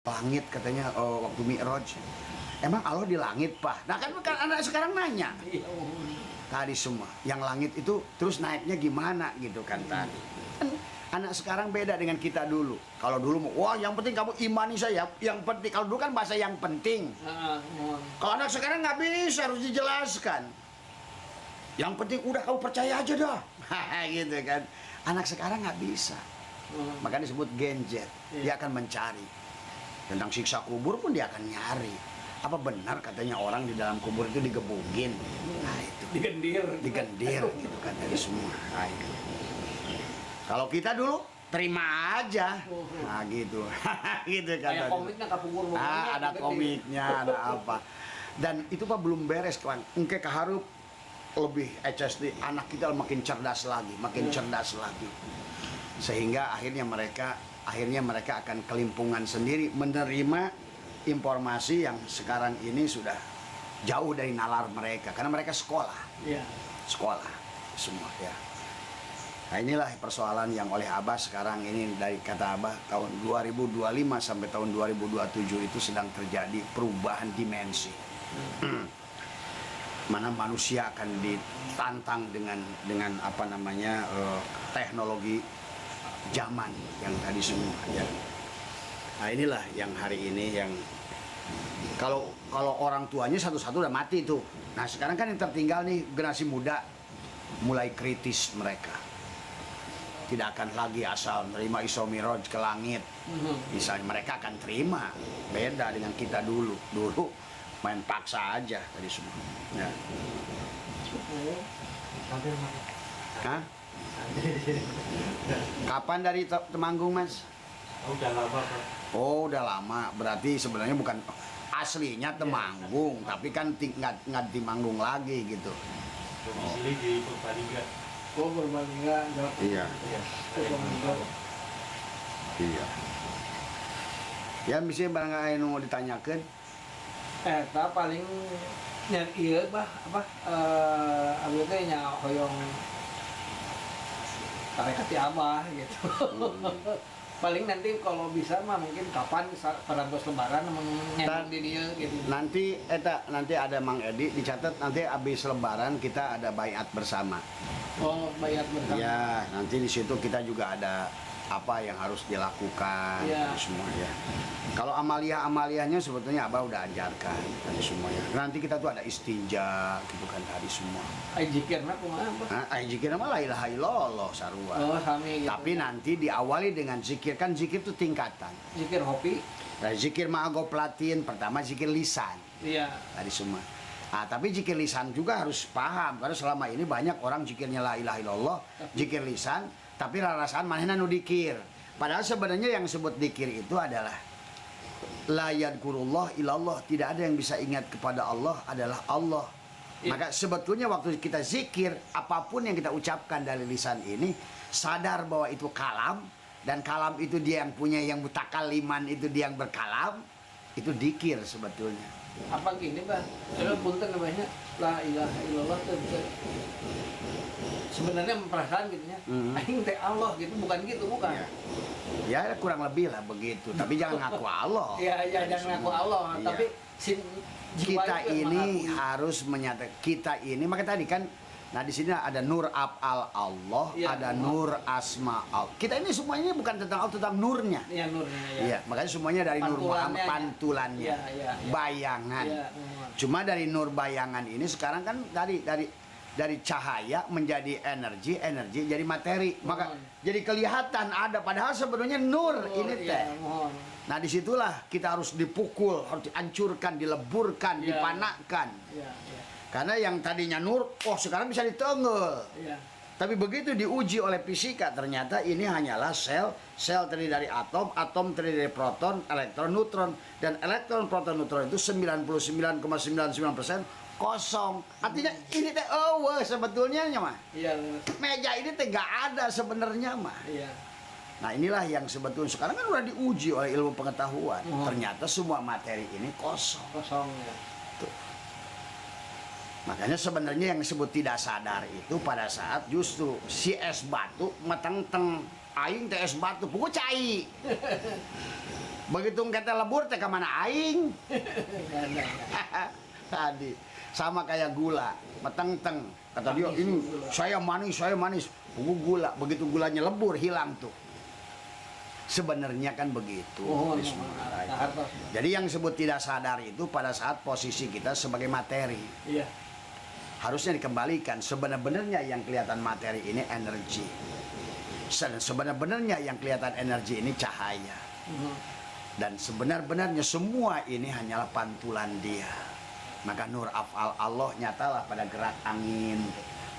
Langit katanya waktu Mi'raj. Emang Allah di langit, Pak? Nah kan anak sekarang nanya. Tadi semua, yang langit itu terus naiknya gimana gitu kan tadi. Kan anak sekarang beda dengan kita dulu. Kalau dulu, wah yang penting kamu imani saya, yang penting. Kalau dulu kan bahasa yang penting. Kalau anak sekarang nggak bisa, harus dijelaskan. Yang penting udah kamu percaya aja dah. Gitu kan. Anak sekarang nggak bisa. Makanya disebut genjet. Dia akan mencari. Tentang siksa kubur pun dia akan nyari. Apa benar katanya orang di dalam kubur itu digebukin? Nah itu. Digendir gitu kan dari semua. Nah, itu. Kalau kita dulu terima aja. Nah gitu. Gitu kan. Kayak komiknya kapubur. Ada komiknya, ada apa. Dan itu Pak belum beres kawan. Engke keharup lebih HSD, anak kita makin cerdas lagi, makin cerdas lagi. Sehingga akhirnya mereka akan kelimpungan sendiri menerima informasi yang sekarang ini sudah jauh dari nalar mereka karena mereka sekolah semua ya. Nah inilah persoalan yang oleh Abah sekarang ini, dari kata Abah tahun 2025 sampai tahun 2027 itu sedang terjadi perubahan dimensi. Mana manusia akan ditantang dengan apa namanya teknologi zaman yang tadi semua ya. Nah inilah yang hari ini yang kalau orang tuanya satu-satu udah mati tuh. Nah sekarang kan yang tertinggal nih generasi muda, mulai kritis mereka. Tidak akan lagi asal menerima Isra Mi'raj ke langit. Misalnya mereka akan terima. Beda dengan kita dulu. Dulu main paksa aja tadi semua. Ya. Hah? Kapan dari Temanggung, Mas? Udah lama, Pak. Oh, udah lama. Berarti sebenarnya bukan aslinya Temanggung, tapi kan nggak Temanggung lagi gitu. Domisili di Purbalingga. Oh, Purbalingga. Iya. Iya. Ya, misalnya barangkali mau ditanyakan. Eta paling iya bah apa abis teh nya hoyong tarekat ti Abah gitu. Paling nanti kalau bisa mah mungkin kapan pada bos lebaran mengendong di dia gitu. Nanti ada Mang Edi dicatat, nanti habis lebaran kita ada baiat bersama. Oh, baiat bersama. Ya, nanti di situ kita juga ada apa yang harus dilakukan semua ya. Kalau amaliyahnya sebetulnya Abah udah ajarkan tadi semuanya. Nanti kita tuh ada istinja gitu kan tadi semua. Ai zikirna kumaha, Pak? Ai zikirna mah la ilaha illallah sarua. Oh, sami gitu. Tapi nanti diawali dengan zikir, kan zikir itu tingkatan. Zikir hopi. Nah, zikir mah go platin, pertama zikir lisan. Iya. Tadi semua. Tapi zikir lisan juga harus paham karena selama ini banyak orang zikirnya la ilaha illallah, zikir lisan, tapi rarasan manehna nu dikir. Padahal sebenarnya yang disebut dikir itu adalah la yadkurullah ilallah, tidak ada yang bisa ingat kepada Allah adalah Allah. Maka sebetulnya waktu kita zikir, apapun yang kita ucapkan dari lisan ini, sadar bahwa itu kalam, dan kalam itu dia yang punya, yang mutakaliman itu dia yang berkalam, itu dikir sebetulnya. Apa gini, Pak? Punten namanya la ilaha illallah tuh. Sebenarnya perasaan gitu ya. Aing teh Allah gitu, bukan gitu, bukan. Ya kurang lebih lah begitu, tapi jangan ngaku Allah. Iya, jangan ngaku Allah, tapi kita ini harus menyatakan kita ini, maka tadi kan, nah di sini ada nur af'al Allah, ada nur asma Allah. Kita ini semuanya bukan tentang Allah, tentang nurnya. Iya, nurnya ya. Iya, makanya semuanya dari nur Muhammad, pantulannya, bayangan. Cuma dari nur bayangan ini sekarang kan dari cahaya menjadi energi jadi materi, maka jadi kelihatan ada, padahal sebenarnya nur ini teh. Nah disitulah kita harus dipukul, harus dihancurkan, dileburkan, dipanakkan. Karena yang tadinya nur, sekarang bisa ditenggel. Tapi begitu diuji oleh fisika, ternyata ini hanyalah sel terdiri dari atom terdiri dari proton, elektron, neutron, dan elektron, proton, neutron itu 99,99% kosong. Artinya ini teh sebetulnya mah. Iya. Meja ini teh gak ada sebenarnya mah. Iya. Nah inilah yang sebetulnya sekarang kan udah diuji oleh ilmu pengetahuan. Ternyata semua materi ini kosong. Kosong ya. Tuh. Makanya sebenarnya yang disebut tidak sadar itu pada saat justru si es batu mateng-teng aing teh es batu pokok cai. Begitu kata lebur teh ka mana aing? Nggak ada. Tadi sama kayak gula, meteng-teng. Kata dia, Manis, ini gula. saya manis. Gula, begitu gulanya lebur hilang tuh. Sebenarnya kan begitu. Oh, Bismillah. hartos. Jadi yang disebut tidak sadar itu pada saat posisi kita sebagai materi. Iya. Harusnya dikembalikan. Sebenarnya yang kelihatan materi ini energi. Sebenarnya yang kelihatan energi ini cahaya. Dan sebenar-benarnya semua ini hanyalah pantulan dia. Maka nur af'al Allah nyatalah pada gerak angin.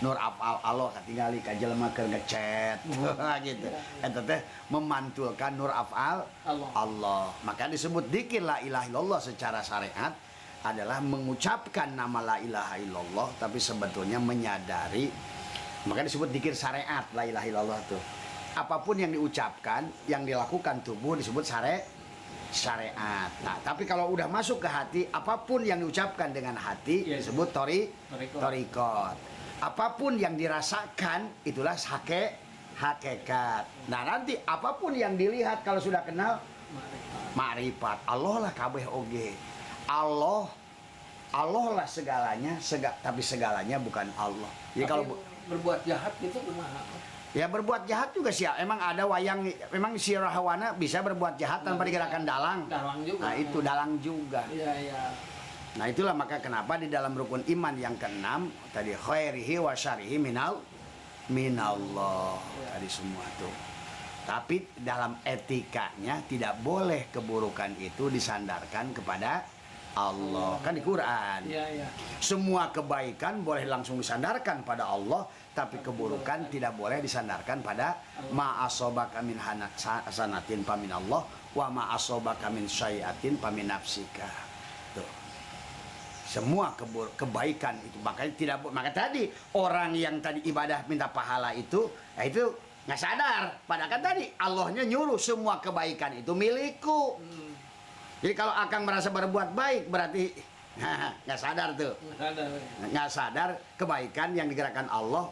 Nur af'al Allah katingali ka jelema keur ngecet gitu. Eta teh memantulkan nur af'al Allah. Maka disebut dzikir la ilaha illallah secara syariat adalah mengucapkan nama la ilaha illallah tapi sebetulnya menyadari. Maka disebut dzikir syariat la ilaha illallah tuh. Apapun yang diucapkan, yang dilakukan tubuh disebut syariat. Nah, tapi kalau udah masuk ke hati, apapun yang diucapkan dengan hati disebut torikot. Apapun yang dirasakan itulah hakikat. Nah, nanti apapun yang dilihat kalau sudah kenal ma'rifat. Allah lah kabeh oge. Allah lah segalanya, tapi segalanya bukan Allah. Jadi kalau berbuat jahat gitu gimana? ya berbuat jahat juga sih. Emang ada wayang, memang si Rahwana bisa berbuat jahat tanpa digerakkan dalang. Dalang juga. Nah, itu dalang juga. Iya, iya. Nah, itulah maka kenapa di dalam rukun iman yang keenam tadi khairihi wa syarihi minallah tadi semua tuh. Tapi dalam etikanya tidak boleh keburukan itu disandarkan kepada Allah. Kan di Quran. Iya, iya. Semua kebaikan boleh langsung disandarkan pada Allah, tapi keburukan tidak boleh disandarkan pada ma'asobaka min hasanatin paminallah wa ma'asobaka min syai'atin pamin nafsika. Tuh. Semua kebaikan itu makanya tidak, maka tadi orang yang tadi ibadah minta pahala itu, ya itu nggak sadar. Padahal kan tadi Allahnya nyuruh semua kebaikan itu milikku. Jadi kalau Akang merasa berbuat baik berarti nggak sadar tuh. Nggak sadar kebaikan yang digerakkan Allah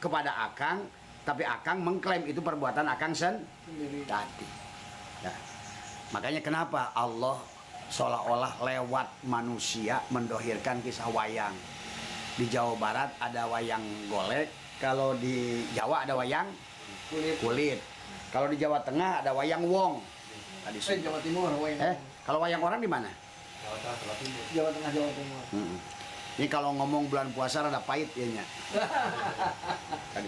kepada Akang, tapi Akang mengklaim itu perbuatan Akang sendiri tadi. Nah, makanya kenapa Allah seolah-olah lewat manusia mendohirkan kisah wayang. Di Jawa Barat ada wayang golek, kalau di Jawa ada wayang kulit. Kalau di Jawa Tengah ada wayang wong. Tadi Jawa Timur wayang. Kalau wayang orang di mana? Jawa Tengah, Jawa Timur. Jawa Tengah, Jawa Timur. Ini kalau ngomong bulan puasa rada pahit ya nya. Tadi